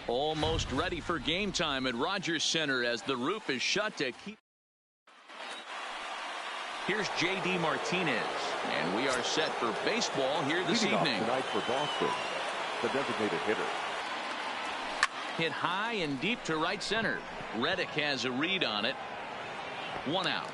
Almost ready for game time at Rogers Center as the roof is shut to keep. Here's J.D. Martinez, and we are set for baseball here this evening. Tonight for Boston, the designated hitter. Hit high and deep to right center. Reddick has a read on it. 1 out.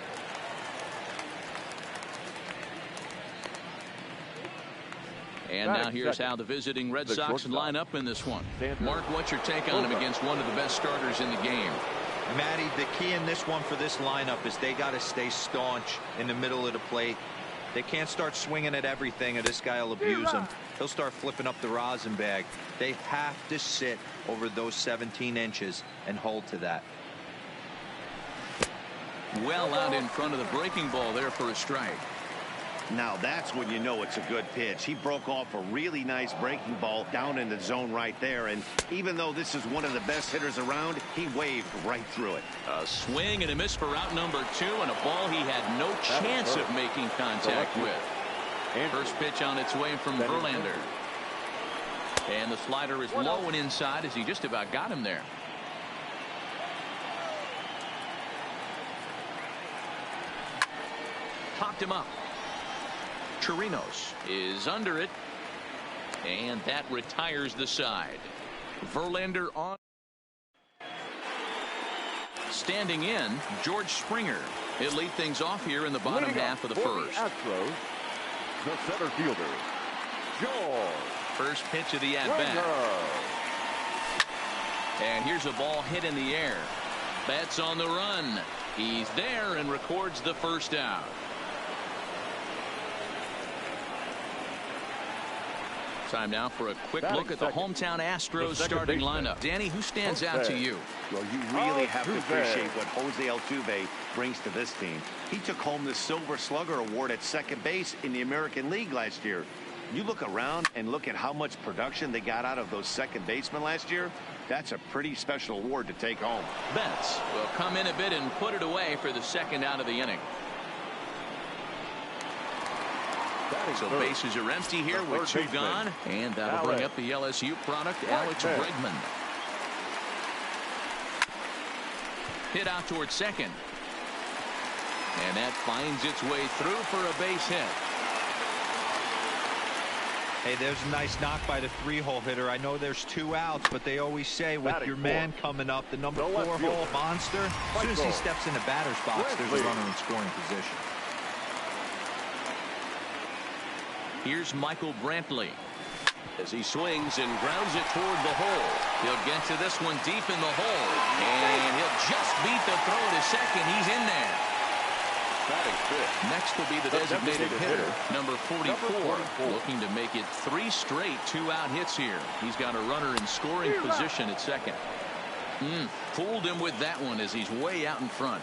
And now here's how the visiting Red Sox line up in this one. Mark, what's your take on him against one of the best starters in the game? Matty, the key in this one for this lineup is they got to stay staunch in the middle of the plate. They can't start swinging at everything or this guy will abuse them. He'll start flipping up the rosin bag. They have to sit over those 17 inches and hold to that. Well out in front of the breaking ball there for a strike. Now that's when you know it's a good pitch. He broke off a really nice breaking ball down in the zone right there, and even though this is one of the best hitters around, he waved right through it. A swing and a miss for out number 2, and a ball he had no chance of making contact with. First pitch on its way from Verlander, and the slider is low and inside as he just about got him there. Popped him up. Chirinos is under it, and that retires the side. Verlander on. Standing in, George Springer. He'll lead things off here in the bottom half of the first. Astros, the center fielder, George. First pitch of the at-bat. And here's a ball hit in the air. Betts on the run. He's there and records the first out. Time now for a quick look at the hometown Astros starting lineup. Danny, who stands out to you? Well, you really have to appreciate what Jose Altuve brings to this team. He took home the Silver Slugger Award at second base in the American League last year. You look around and look at how much production they got out of those second basemen last year. That's a pretty special award to take home. Betts will come in a bit and put it away for the second out of the inning. So bases are empty here with 2 gone, and that'll bring up the LSU product, Alex Bregman. Hit out towards second, and that finds its way through for a base hit. Hey, there's a nice knock by the 3-hole hitter. I know there's 2 outs, but they always say with your man coming up, the number 4-hole monster, as soon as he steps in the batter's box, there's a runner in scoring position. Here's Michael Brantley as he swings and grounds it toward the hole. He'll get to this one deep in the hole, and he'll just beat the throw to second. He's in there. Next will be the designated hitter, number 44, looking to make it 3 straight 2-out hits here. He's got a runner in scoring position at second. Fooled him with that one as he's way out in front.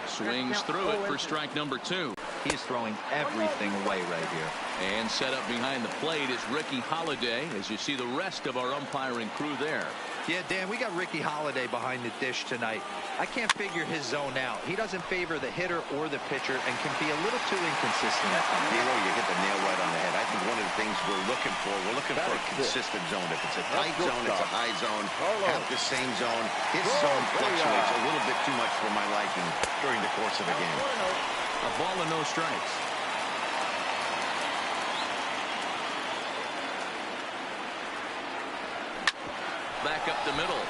Swings through it for strike number 2. He is throwing everything away right here. And set up behind the plate is Ricky Holiday as you see the rest of our umpiring crew there. Yeah, Dan, we got Ricky Holiday behind the dish tonight. I can't figure his zone out. He doesn't favor the hitter or the pitcher and can be a little too inconsistent at times. You hit the nail right on the head. I think one of the things we're looking for a consistent zone. If it's a tight zone, it's a high zone. Have the same zone. His zone fluctuates a little bit too much for my liking during the course of a game. A ball and no strikes. Back up the middle,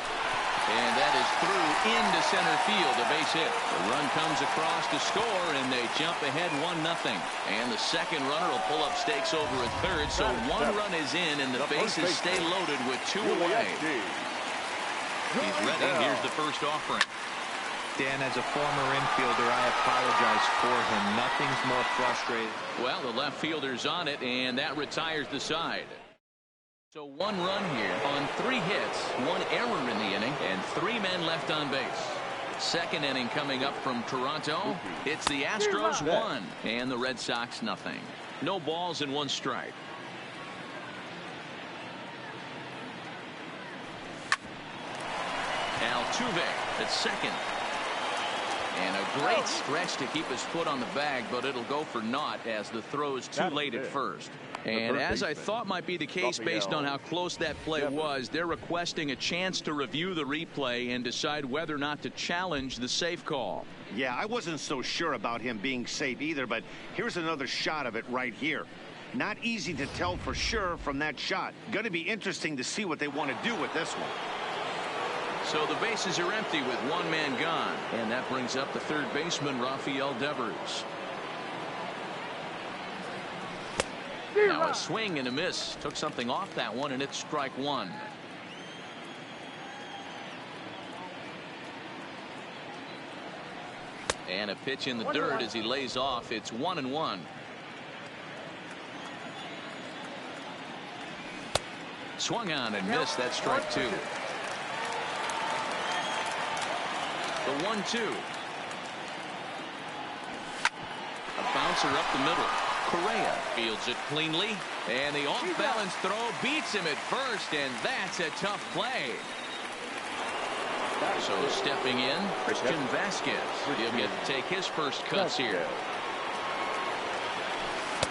and that is through into center field, a base hit. The run comes across to score, and they jump ahead 1-0. And the second runner will pull up stakes over at third, so 1 run is in, and the bases stay loaded with 2 away. He's ready. Here's the first offering. Dan, as a former infielder, I apologize for him. Nothing's more frustrating. Well, the left fielder's on it, and that retires the side. So 1 run here on 3 hits, 1 error in the inning, and 3 men left on base. Second inning coming up from Toronto. It's the Astros 1 and the Red Sox nothing. No balls and 1 strike. Altuve at second. And a great stretch to keep his foot on the bag, but it'll go for naught as the throw's too late at first. And as I thought might be the case based on how close that play was, they're requesting a chance to review the replay and decide whether or not to challenge the safe call. Yeah, I wasn't so sure about him being safe either, but here's another shot of it right here. Not easy to tell for sure from that shot. Going to be interesting to see what they want to do with this one. So the bases are empty with one man gone, and that brings up the third baseman, Rafael Devers. Now a swing and a miss. Took something off that one, and it's strike one. And a pitch in the dirt as he lays off. It's 1-1. Swung on and missed. That's strike two. The 1-2. A bouncer up the middle. Correa fields it cleanly, and the off-balance throw beats him at first, and that's a tough play. So stepping in, Christian Vasquez. He'll get to take his first cuts here.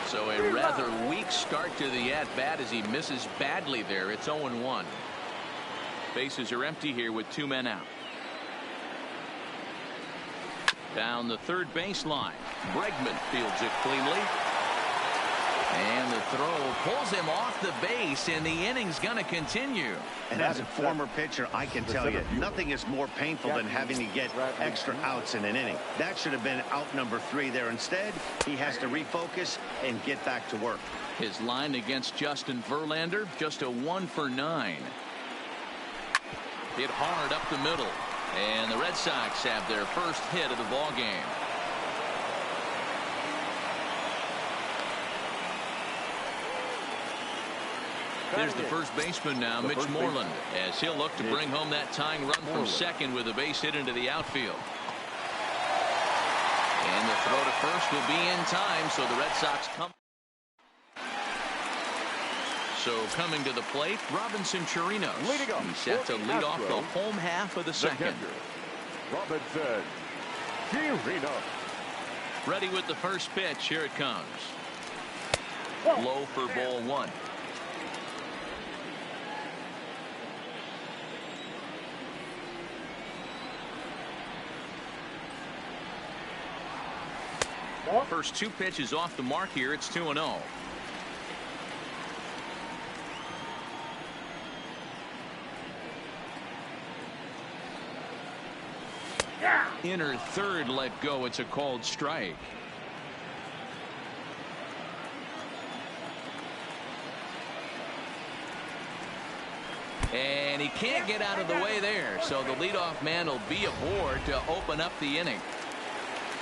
So a rather weak start to the at-bat as he misses badly there. It's 0-1. Bases are empty here with two men out. Down the third baseline. Bregman fields it cleanly. And the throw pulls him off the base, and the inning's going to continue. And as a former pitcher, I can tell you, nothing is more painful than having to get extra outs in an inning. That should have been out number 3 there. Instead, he has to refocus and get back to work. His line against Justin Verlander, just a 1 for 9. Hit hard up the middle. And the Red Sox have their first hit of the ball game. There's the first baseman now, Mitch Moreland, as he'll look to bring home that tying run from second with a base hit into the outfield. And the throw to first will be in time, so the Red Sox come. So coming to the plate, Robinson Chirinos. He's set to lead off the home half of the second. Robinson Chirinos. Ready with the first pitch. Here it comes. Low for ball 1. First 2 pitches off the mark here. It's 2-0. Inner third let go. It's a called strike. And he can't get out of the way there. So the leadoff man will be aboard to open up the inning.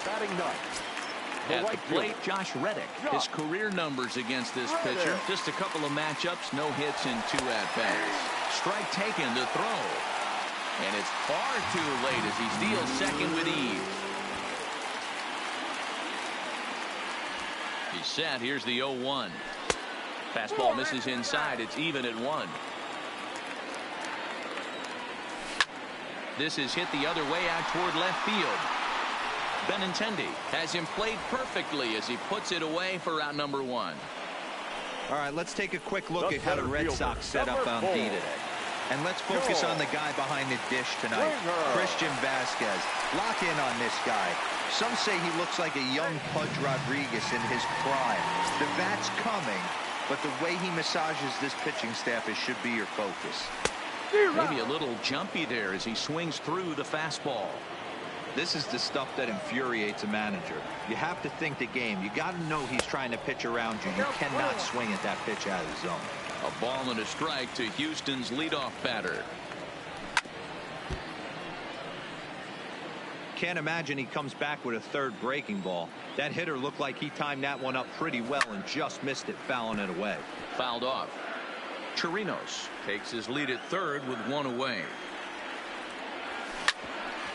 Batting ninth. At the plate, Josh Reddick. His career numbers against this pitcher, just a couple of matchups, no hits in 2 at-bats. Strike taken to throw. And it's far too late as he steals second with ease. He's set. Here's the 0-1. Fastball misses inside. It's even at 1. This is hit the other way out toward left field. Benintendi has him played perfectly as he puts it away for out number 1. All right, let's take a quick look at how the Red Sox set up on D today. And let's focus on the guy behind the dish tonight, Christian Vasquez. Lock in on this guy. Some say he looks like a young Pudge Rodriguez in his prime. The bat's coming, but the way he massages this pitching staff, it should be your focus. Maybe a little jumpy there as he swings through the fastball. This is the stuff that infuriates a manager. You have to think the game. You got to know he's trying to pitch around you. You cannot swing at that pitch out of the zone. A ball and a strike to Houston's leadoff batter. Can't imagine he comes back with a third breaking ball. That hitter looked like he timed that one up pretty well and just missed it, fouling it away. Fouled off. Chirinos takes his lead at third with 1 away.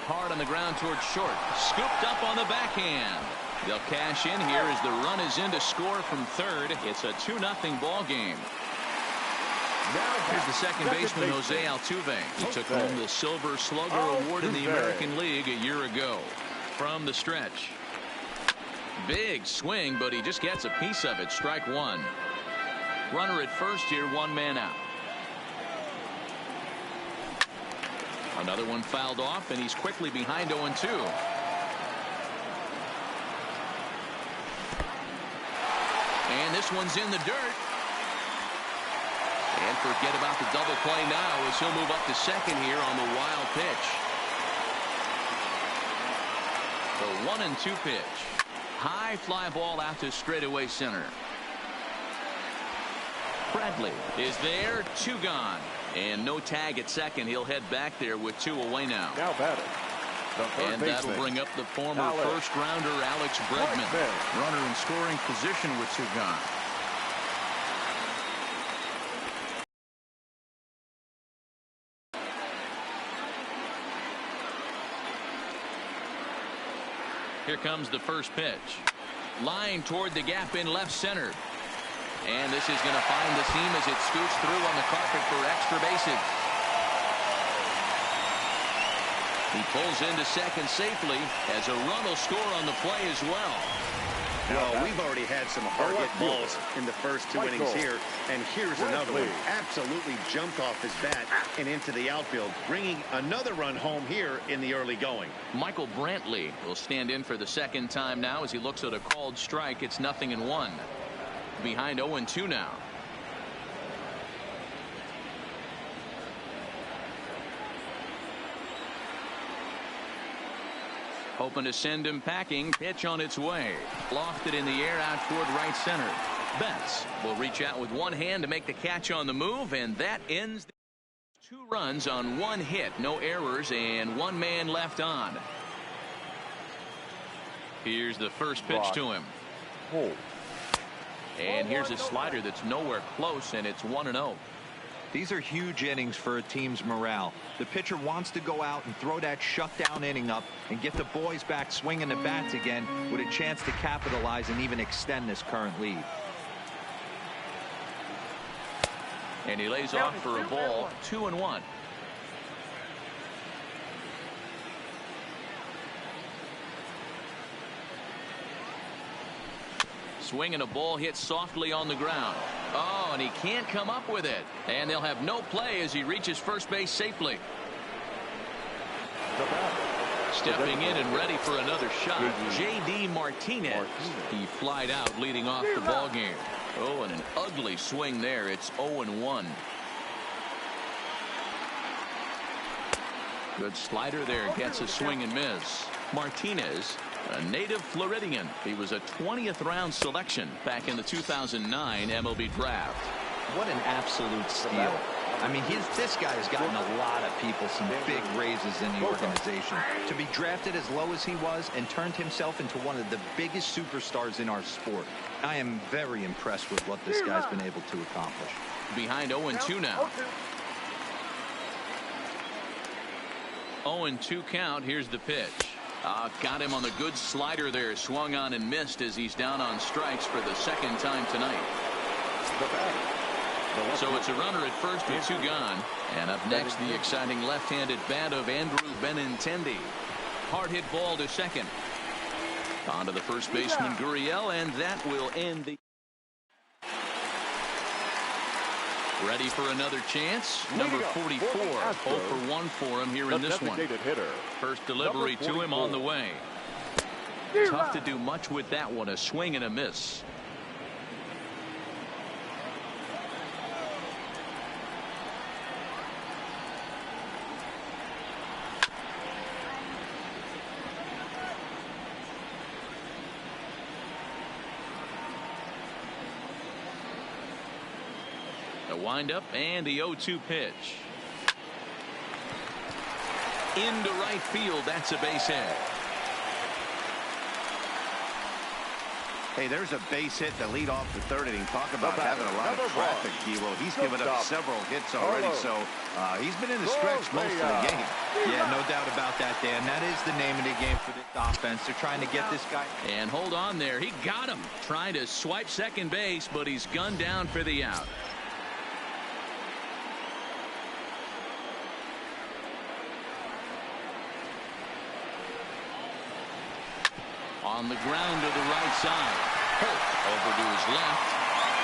Hard on the ground towards short. Scooped up on the backhand. They'll cash in here as the run is in to score from third. It's a 2-0 ball game. Here's the second baseman, Jose Altuve. He took home the Silver Slugger Award in the American League a year ago. from the stretch. Big swing, but he just gets a piece of it. Strike one. Runner at first here, one man out. Another one fouled off, and he's quickly behind 0-2. And this one's in the dirt. And forget about the double play now as he'll move up to second here on the wild pitch. The 1-2 pitch. High fly ball out to straightaway center. Bradley is there, 2 gone. And no tag at second. He'll head back there with 2 away now. Now batting. And that'll bring up the former first-rounder Alex Bregman. Runner in scoring position with 2 gone. Here comes the first pitch. Line toward the gap in left center. And this is going to find the seam as it scoots through on the carpet for extra bases. He pulls into second safely as a run will score on the play as well. Well, we've already had some hard-hit balls in the first 2 innings here, and here's another one. Absolutely jumped off his bat and into the outfield, bringing another run home here in the early going. Michael Brantley will stand in for the second time now as he looks at a called strike. It's 0-1. Behind 0-2 now. Hoping to send him packing. Pitch on its way. Lofted in the air out toward right center. Betts will reach out with one hand to make the catch on the move, and that ends 2 runs on 1 hit. No errors and 1 man left on. Here's the first pitch to him. And here's a slider that's nowhere close, and it's 1-0. These are huge innings for a team's morale. The pitcher wants to go out and throw that shutdown inning up and get the boys back swinging the bats again with a chance to capitalize and even extend this current lead. And he lays off for a ball. 2-1. Swinging a ball hit softly on the ground. Oh, and he can't come up with it. And they'll have no play as he reaches first base safely. Stepping in and ready for another shot, J.D. Martinez. He flied out leading off the ball game. Oh, and an ugly swing there. It's 0-1. Good slider there. Gets a swing and miss. Martinez, a native Floridian. He was a 20th round selection back in the 2009 MLB draft. What an absolute steal. I mean, this guy has gotten a lot of people some big raises in the organization. To be drafted as low as he was and turned himself into one of the biggest superstars in our sport. I am very impressed with what this guy's been able to accomplish. Behind 0-2 now. 0-2 count. Here's the pitch. Got him on the good slider there. Swung on and missed as he's down on strikes for the second time tonight. So it's a runner at first with 2 gone. And up next, the exciting left-handed bat of Andrew Benintendi. Hard hit ball to second. On to the first baseman, Gurriel, and that will end the... Ready for another chance. Number 44. 0 for 1 for him here in this one. First delivery to him on the way. Tough to do much with that one. A swing and a miss. The windup and the 0-2 pitch. Into right field. That's a base hit. Hey, there's a base hit to lead off the 3rd inning. Talk about having a lot of traffic, Kilo. He's given up several hits already, so he's been in the stretch most of the game. Yeah, no doubt about that, Dan. That is the name of the game for this offense. They're trying to get this guy. And hold on there. He got him. Trying to swipe second base, but he's gunned down for the out. On the ground to the right side. Holt over to his left.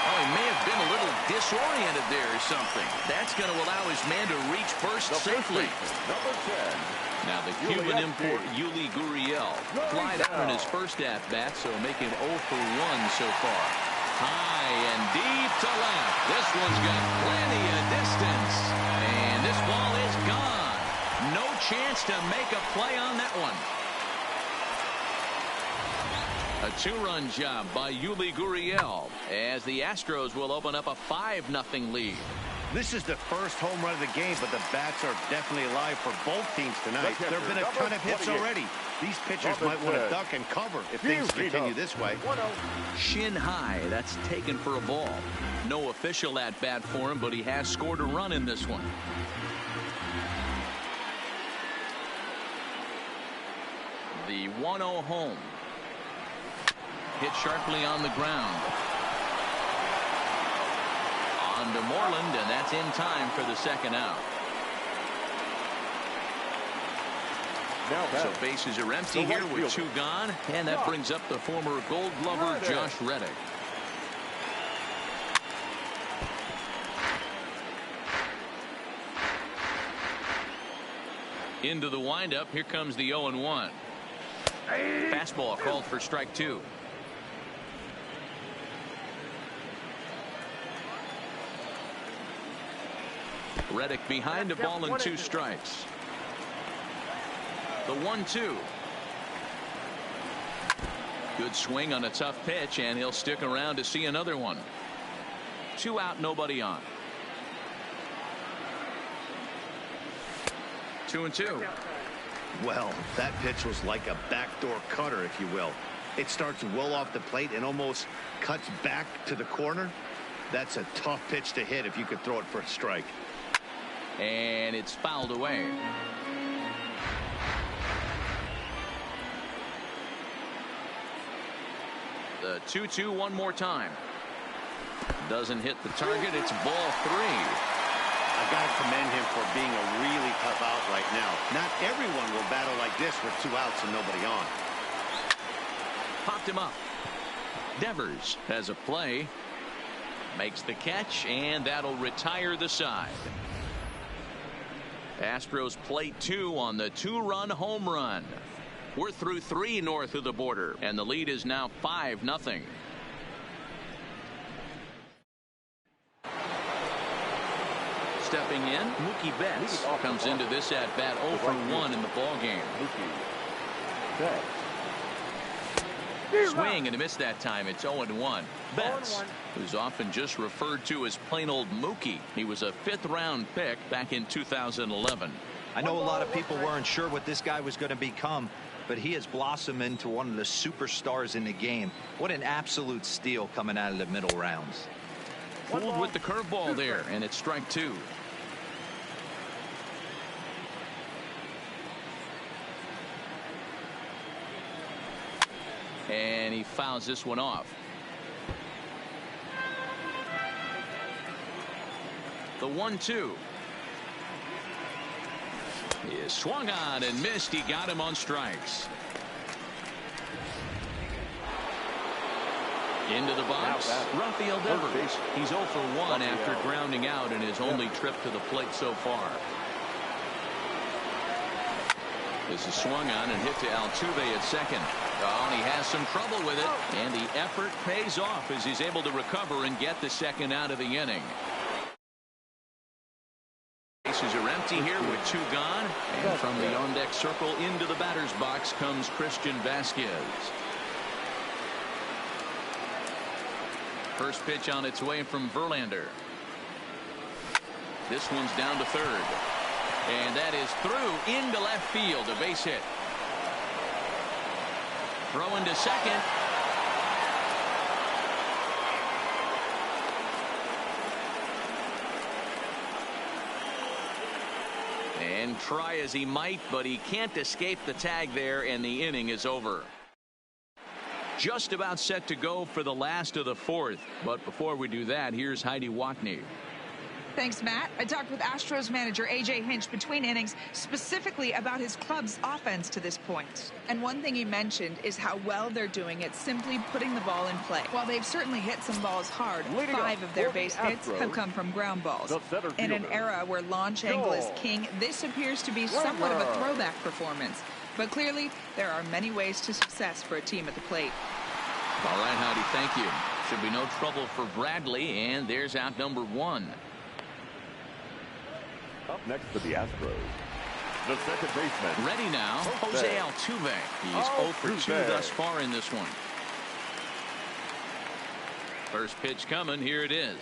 Oh, he may have been a little disoriented there or something. That's going to allow his man to reach first safely. Number 10. Now the Cuban import, Yuli Gurriel, flied out in his first at-bat, so making 0 for 1 so far. High and deep to left. This one's got plenty of distance. And this ball is gone. No chance to make a play on that one. A 2-run job by Yuli Gurriel as the Astros will open up a 5-0 lead. This is the first home run of the game, but the bats are definitely alive for both teams tonight. There have been a ton of hits already. These pitchers might want to duck and cover if things continue this way. Shin high, that's taken for a ball. No official at bat for him, but he has scored a run in this one. The 1-0 home. Hit sharply on the ground. On to Moreland, and that's in time for the second out. So bases are empty here with 2 gone, and that brings up the former Gold Glover Josh Reddick. Into the windup, here comes the 0-1. Fastball called for strike 2. Reddick behind a ball and 2 strikes. The 1-2. Good swing on a tough pitch, and he'll stick around to see another one. 2 out, nobody on. 2-2. Well, that pitch was like a backdoor cutter, if you will. It starts well off the plate and almost cuts back to the corner. That's a tough pitch to hit if you could throw it for a strike. And it's fouled away. The 2-2 one more time. Doesn't hit the target. It's ball 3. I got to commend him for being a really tough out right now. Not everyone will battle like this with 2 outs and nobody on. Popped him up. Devers has a play. Makes the catch, and that'll retire the side. Astros plate 2 on the 2-run home run. We're through 3 north of the border, and the lead is now 5-0. Stepping in, Mookie Betts comes into this at bat 0 for 1 in the ball game. Swing and a miss that time. It's 0-1. Betts, who's often just referred to as plain old Mookie. He was a 5th-round pick back in 2011. I know a lot of people weren't sure what this guy was going to become, but he has blossomed into one of the superstars in the game. What an absolute steal coming out of the middle rounds. Fooled with the curveball there, and it's strike 2. And he fouls this one off. The 1-2 is swung on and missed. He got him on strikes. Into the box, Rafael Devers. He's 0 for 1 after grounding out in his only trip to the plate so far. This is swung on and hit to Altuve at second. Oh, and he has some trouble with it, and the effort pays off as he's able to recover and get the second out of the inning. Bases are empty here with 2 gone, and from the on-deck circle into the batter's box comes Christian Vasquez. First pitch on its way from Verlander. This one's down to third. And that is through into left field, a base hit. Throw into second. And try as he might, but he can't escape the tag there, and the inning is over. Just about set to go for the last of the 4th. But before we do that, here's Heidi Watney. Thanks, Matt. I talked with Astros manager A.J. Hinch between innings specifically about his club's offense to this point. And one thing he mentioned is how well they're doing at simply putting the ball in play. While they've certainly hit some balls hard, 5 of their base hits have come from ground balls. In an era where launch angle is king, this appears to be somewhat of a throwback performance. But clearly, there are many ways to success for a team at the plate. All right, Heidi, thank you. Should be no trouble for Bradley, and there's out number 1. Up next for the Astros, the second baseman. Ready now, Jose Altuve. He's 0 for 2 thus far in this one. First pitch coming. Here it is.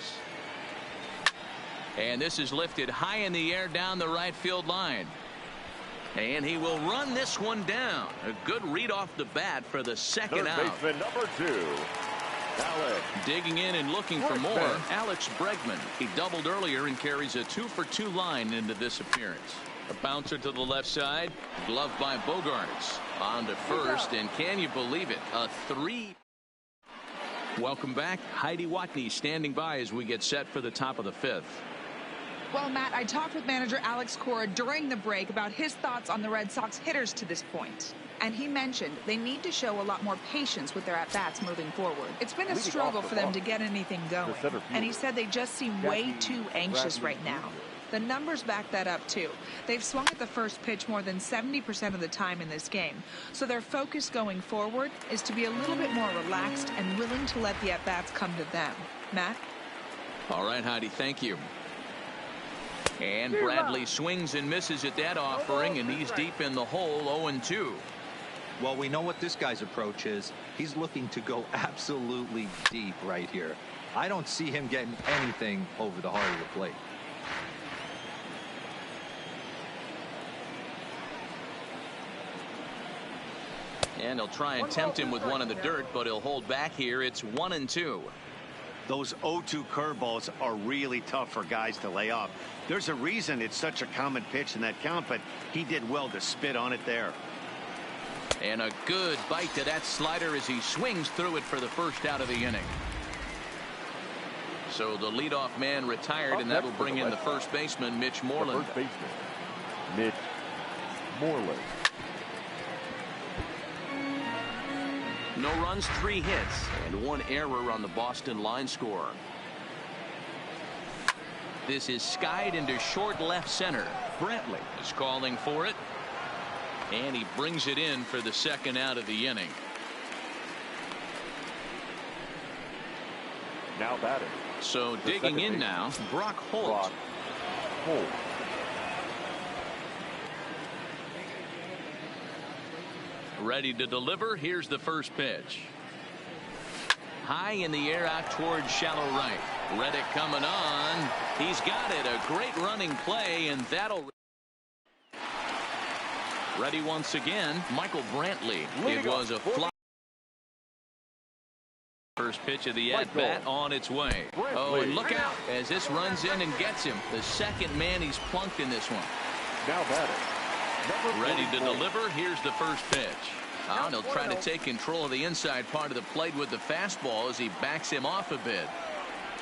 And this is lifted high in the air down the right field line. And he will run this one down. A good read off the bat for the second out. Third baseman number 2. Alex. Digging in and looking for more, Alex Bregman. He doubled earlier and carries a 2 for 2 line into this appearance. A bouncer to the left side, gloved by Bogarts. On to first, and can you believe it? A 3. Welcome back. Heidi Watney standing by as we get set for the top of the 5th. Well, Matt, I talked with manager Alex Cora during the break about his thoughts on the Red Sox hitters to this point. And he mentioned they need to show a lot more patience with their at-bats moving forward. It's been a struggle for them to get anything going. And he said they just seem way too anxious right now. The numbers back that up, too. They've swung at the first pitch more than 70% of the time in this game. So their focus going forward is to be a little bit more relaxed and willing to let the at-bats come to them. Matt? All right, Heidi, thank you. And Bradley swings and misses at that offering, and he's deep in the hole, 0-2. Well, we know what this guy's approach is. He's looking to go absolutely deep right here. I don't see him getting anything over the heart of the plate. And he'll try and tempt him with one in the dirt, but he'll hold back here. It's 1-2. Those 0-2 curveballs are really tough for guys to lay off. There's a reason it's such a common pitch in that count, but he did well to spit on it there. And a good bite to that slider as he swings through it for the first out of the inning. So the leadoff man retired, and that'll bring in the first baseman, Mitch Moreland. First baseman, Mitch Moreland. No runs, 3 hits, and 1 error on the Boston line score. This is skied into short left center. Brantley is calling for it. And he brings it in for the second out of the inning. Now batting. So digging in now, Brock Holt. Ready to deliver. Here's the first pitch. High in the air out towards shallow right. Reddick coming on. He's got it. A great running play, and that'll. Ready once again, Michael Brantley. It was a fly. First pitch of the at-bat on its way. Oh, and look out as this runs in and gets him. The second man he's plunked in this one. Now batting. Ready to deliver. Here's the first pitch. And he'll try to take control of the inside part of the plate with the fastball as he backs him off a bit.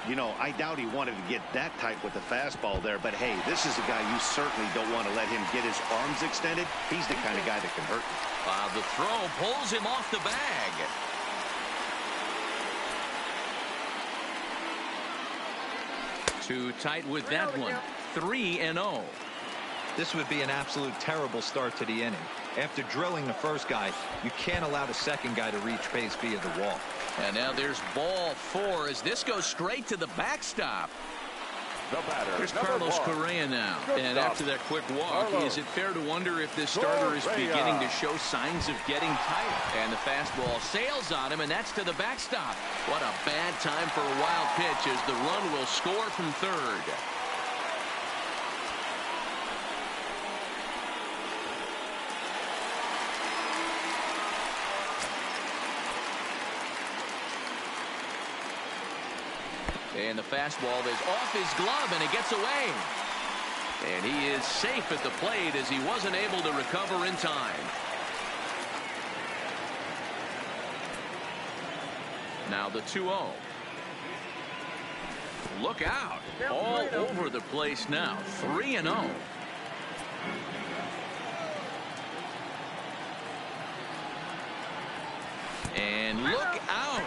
You know, I doubt he wanted to get that tight with the fastball there, but hey, this is a guy you certainly don't want to let him get his arms extended. He's the kind of guy that can hurt you. The throw pulls him off the bag. Too tight with that one. 3-0. This would be an absolute terrible start to the inning. After drilling the first guy, you can't allow the second guy to reach base via the wall. And now there's ball 4 as this goes straight to the backstop. The batter. Here's Carlos Correa now. And after that quick walk, is it fair to wonder if this starter is beginning to show signs of getting tight? And the fastball sails on him, and that's to the backstop. What a bad time for a wild pitch as the run will score from third. And the fastball is off his glove, and it gets away. And he is safe at the plate as he wasn't able to recover in time. Now the 2-0. Look out. All over the place now. 3-0. And look out.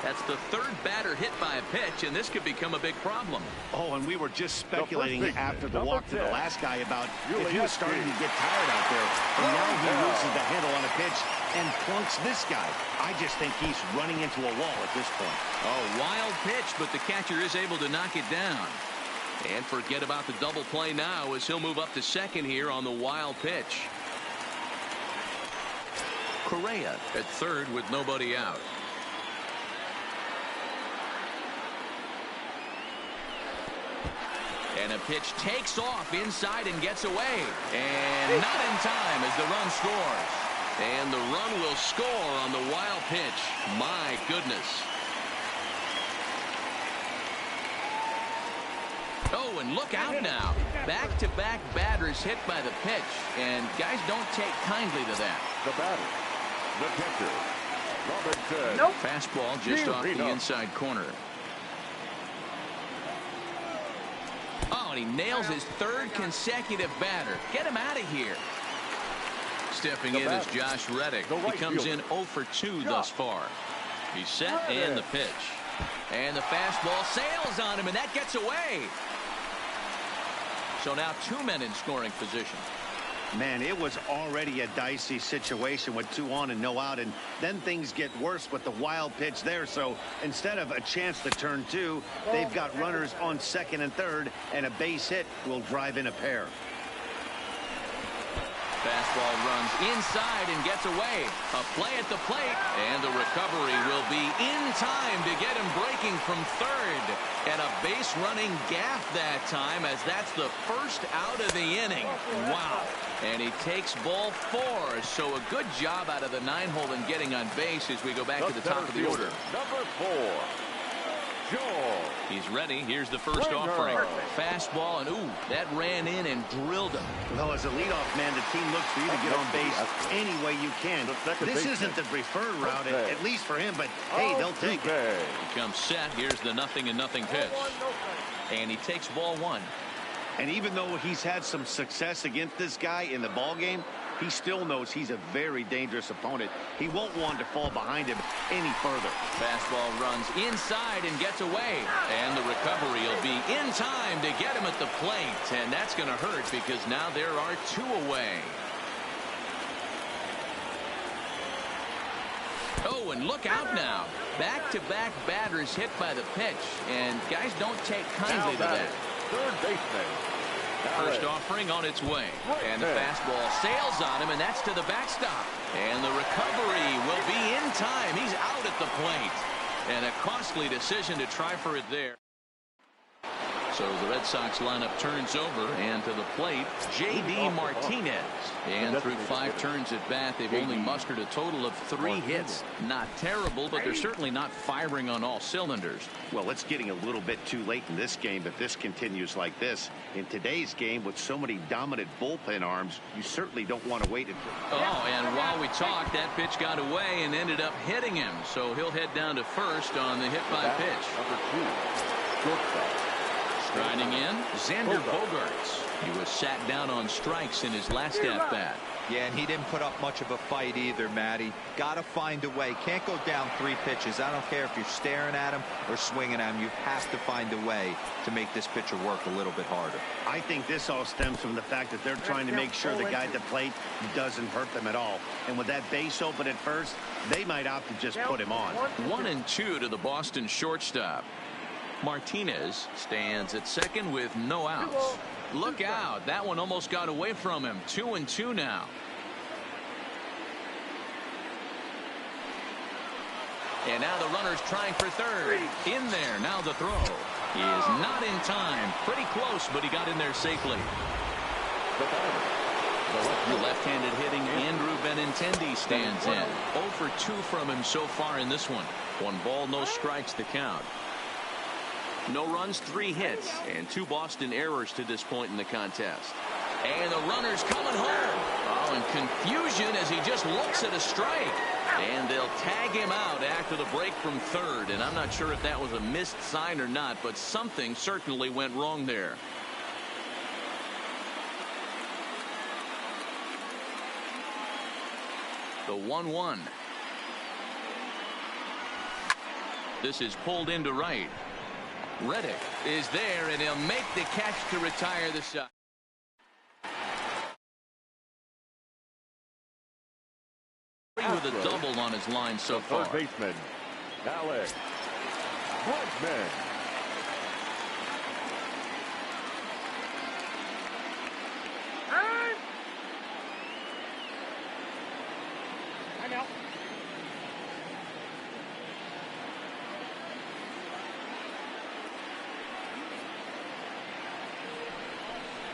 That's the third batter hit by a pitch, and this could become a big problem. Oh, and we were just speculating after the walk to the last guy about if he was starting to get tired out there. And now he loses the handle on a pitch and plunks this guy. I just think he's running into a wall at this point. Oh, wild pitch, but the catcher is able to knock it down. And forget about the double play now as he'll move up to second here on the wild pitch. Correa at third with nobody out. And a pitch takes off inside and gets away. And not in time as the run scores. And the run will score on the wild pitch. My goodness. Oh, and look out now. Back-to-back batters hit by the pitch. And guys don't take kindly to that. The batter, the pitcher, Robinson. Nope. Fastball just off the inside corner. Oh, and he nails his third consecutive batter. Get him out of here. Stepping in is Josh Reddick. He comes in 0 for 2 thus far. He's set and the pitch. And the fastball sails on him, and that gets away. So now 2 men in scoring position. Man, it was already a dicey situation with 2 on and no out, and then things get worse with the wild pitch there. So instead of a chance to turn 2, they've got runners on second and third, and a base hit will drive in a pair. Fastball runs inside and gets away. A play at the plate, and the recovery will be in time to get him breaking from third. And a base running gaff that time, as that's the first out of the inning. Wow. And he takes ball 4. So a good job out of the 9-hole in getting on base as we go back to the top of the order. Number 4. He's ready. Here's the first offering. Fastball, and ooh, that ran in and drilled him. Well, as a leadoff man, the team looks for you to get on base any way you can. This isn't the preferred route, at least for him, but hey, they'll take it. He comes set. Here's the 0-0 pitch. And he takes ball 1. And even though he's had some success against this guy in the ball game, he still knows he's a very dangerous opponent. He won't want to fall behind him any further. Fastball runs inside and gets away. And the recovery will be in time to get him at the plate. And that's going to hurt because now there are 2 away. Oh, and look out now. Back-to-back batters hit by the pitch. And guys don't take kindly to that. Third baseman. First offering on its way. And the fastball sails on him, and that's to the backstop. And the recovery will be in time. He's out at the plate. And a costly decision to try for it there. So the Red Sox lineup turns over, and to the plate, J.D. Martinez. And through 5 turns at bat, they've only mustered a total of 3 hits. Not terrible, but they're certainly not firing on all cylinders. Well, it's getting a little bit too late in this game if this continues like this. In today's game, with so many dominant bullpen arms, you certainly don't want to wait until... Oh, and while we talked, that pitch got away and ended up hitting him. So he'll head down to first on the hit by pitch. Number 2. Shortstop. Striding in, Xander Bogaerts. He was sat down on strikes in his last at-bat. Yeah, and he didn't put up much of a fight either, Matty. Got to find a way. Can't go down 3 pitches. I don't care if you're staring at him or swinging at him. You have to find a way to make this pitcher work a little bit harder. I think this all stems from the fact that they're trying to make sure the guy at the plate doesn't hurt them at all. And with that base open at first, they might opt to just put him on. 1-2 to the Boston shortstop. Martinez stands at second with no outs. Look out. That one almost got away from him. 2-2 now. And now the runner's trying for third. In there. Now the throw. He is not in time. Pretty close, but he got in there safely. The left-handed hitting Andrew Benintendi stands in. 0 for 2 from him so far in this one. 1 ball, no strikes to count. No runs, 3 hits, and 2 Boston errors to this point in the contest. And the runner's coming home. Oh, and confusion as he just looks at a strike. And they'll tag him out after the break from third. And I'm not sure if that was a missed sign or not, but something certainly went wrong there. The 1-1. This is pulled into right. Reddick is there, and he'll make the catch to retire the side. With a double on his line so far. Third baseman, Alex Bregman. I know.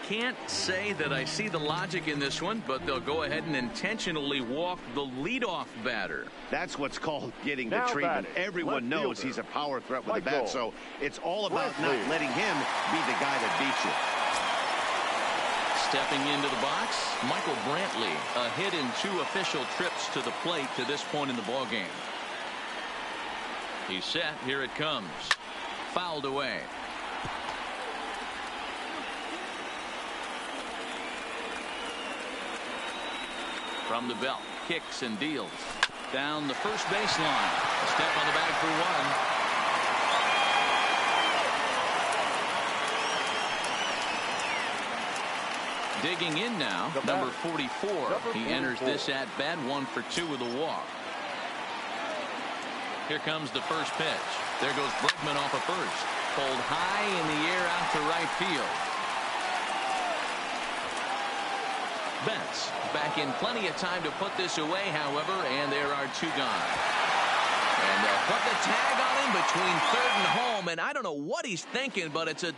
Can't say that I see the logic in this one, but they'll go ahead and intentionally walk the leadoff batter. That's what's called getting the Now treatment. batting, Everyone left knows fielder, he's a power threat with the Michael bat, so it's all about not Brantley. letting him be the guy that beats you. Stepping into the box, Michael Brantley, a hit in 2 official trips to the plate to this point in the ballgame. He's set. Here it comes. Fouled away. From the belt, kicks and deals. Down the first baseline. A step on the bag for 1. Digging in now, number 44. He enters this at bat, 1 for 2 with a walk. Here comes the first pitch. There goes Bregman off of first. Pulled high in the air out to right field. Betts back in plenty of time to put this away, however, and there are 2 gone. And they'll put the tag on him between third and home, and I don't know what he's thinking, but it's a